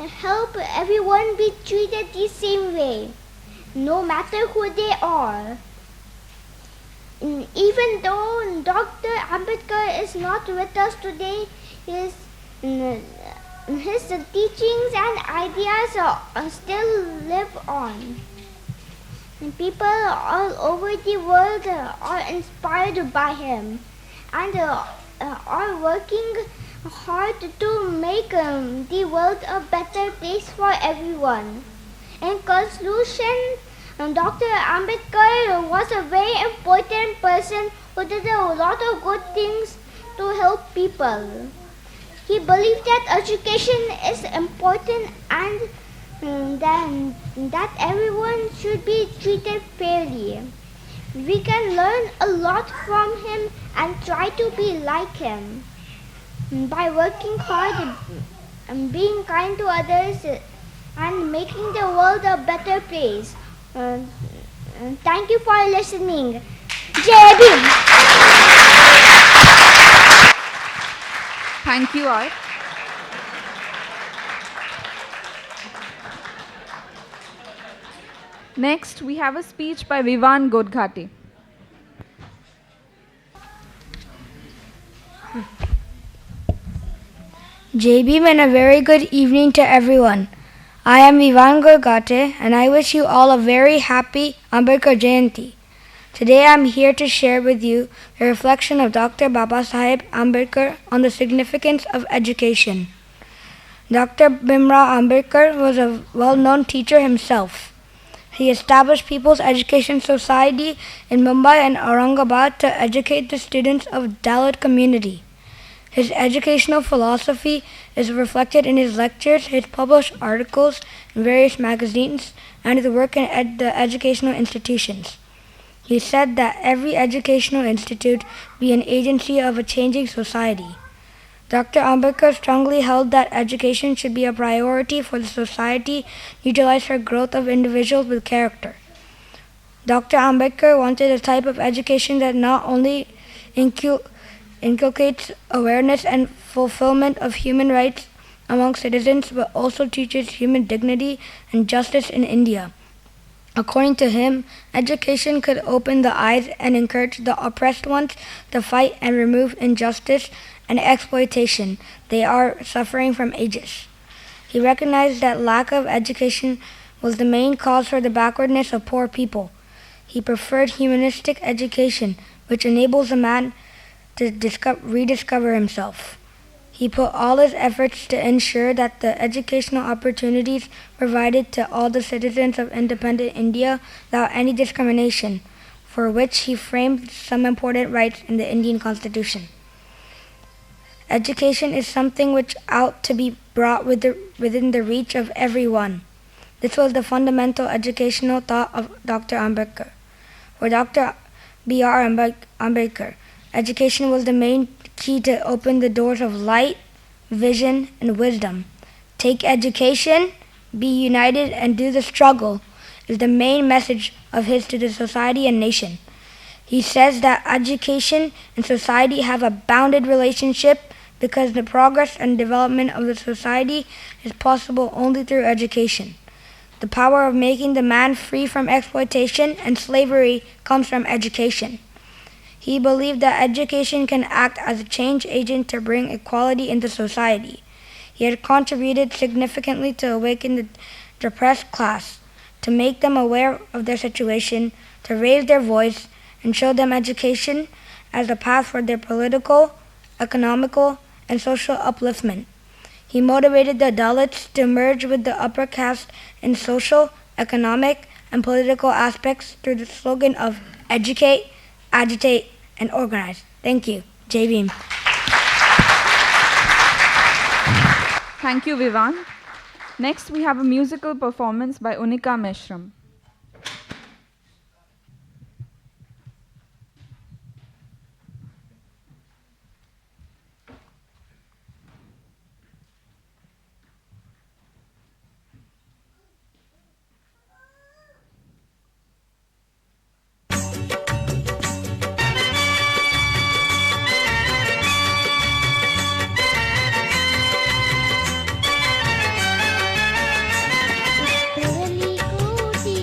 help everyone be treated the same way, no matter who they are. Even though Dr. Ambedkar is not with us today, his teachings and ideas still live on. People all over the world are inspired by him and are working hard to make the world a better place for everyone. In conclusion, Dr. Ambedkar was a very important person who did a lot of good things to help people. He believed that education is important and that everyone should be treated fairly. We can learn a lot from him and try to be like him. By working hard and being kind to others and making the world a better place. Thank you for listening. Jai Bhim. Thank you, Arsh. Next, we have a speech by Vivaan Godghate. JB, and a very good evening to everyone. I am Vivaan Godghate, and I wish you all a very happy Ambedkar Jayanti. Today I am here to share with you the reflection of Dr. Babasaheb Ambedkar on the significance of education. Dr. Bhimrao Ambedkar was a well-known teacher himself. He established People's Education Society in Mumbai and Aurangabad to educate the students of Dalit community. His educational philosophy is reflected in his lectures, his published articles in various magazines, and his work in the educational institutions. He said that every educational institute be an agency of a changing society. Dr. Ambedkar strongly held that education should be a priority for the society, utilized for growth of individuals with character. Dr. Ambedkar wanted a type of education that not only inculcates awareness and fulfillment of human rights among citizens, but also teaches human dignity and justice in India. According to him, education could open the eyes and encourage the oppressed ones to fight and remove injustice and exploitation they are suffering from ages. He recognized that lack of education was the main cause for the backwardness of poor people. He preferred humanistic education, which enables a man to rediscover himself. He put all his efforts to ensure that the educational opportunities provided to all the citizens of independent India without any discrimination, for which he framed some important rights in the Indian Constitution. Education is something which ought to be brought within the reach of everyone. This was the fundamental educational thought of Dr. Ambedkar. For Dr. B.R. Ambedkar, education was the main key to open the doors of light, vision, and wisdom. Take education, be united, and do the struggle is the main message of his to the society and nation. He says that education and society have a bounded relationship because the progress and development of the society is possible only through education. The power of making the man free from exploitation and slavery comes from education. He believed that education can act as a change agent to bring equality into society. He had contributed significantly to awaken the depressed class, to make them aware of their situation, to raise their voice, and show them education as a path for their political, economical, and social upliftment. He motivated the Dalits to merge with the upper caste in social, economic, and political aspects through the slogan of educate, agitate, and organize. Thank you. Jai Bhim. Thank you, Vivaan. Next, we have a musical performance by Unika Meshram. Kurali kooti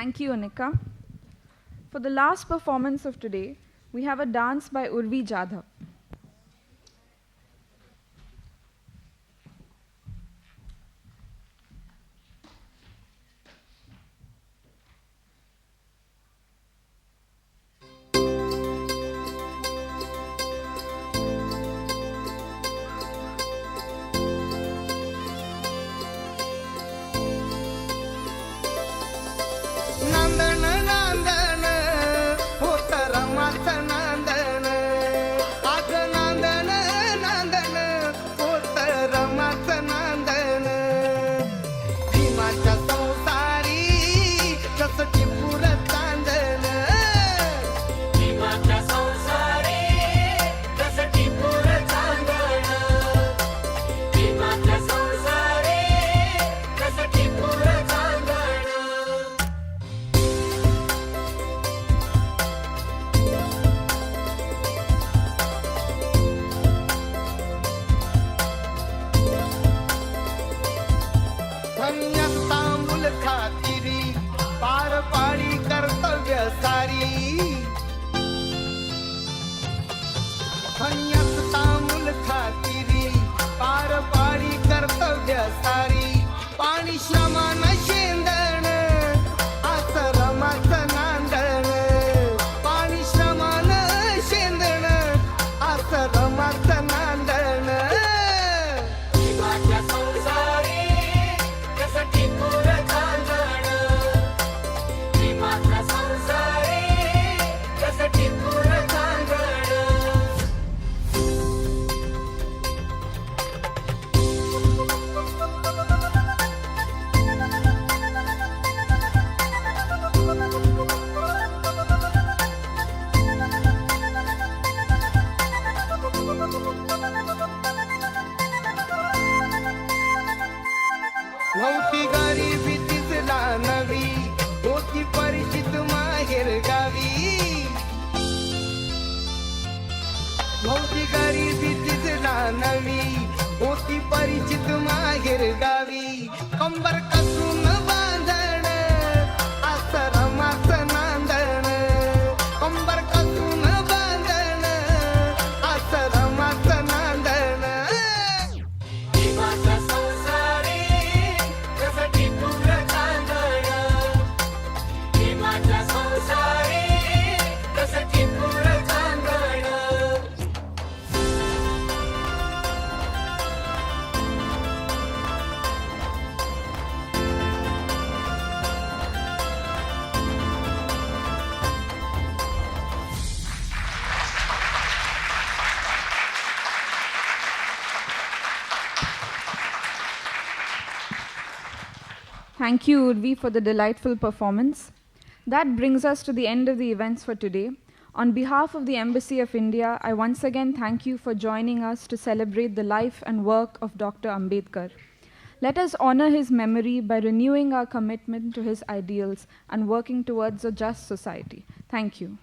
Thank you, Unika. For the last performance of today, we have a dance by Urvi Jadhav. Thank you, Urvi, for the delightful performance. That brings us to the end of the events for today. On behalf of the Embassy of India, I once again thank you for joining us to celebrate the life and work of Dr. Ambedkar. Let us honor his memory by renewing our commitment to his ideals and working towards a just society. Thank you.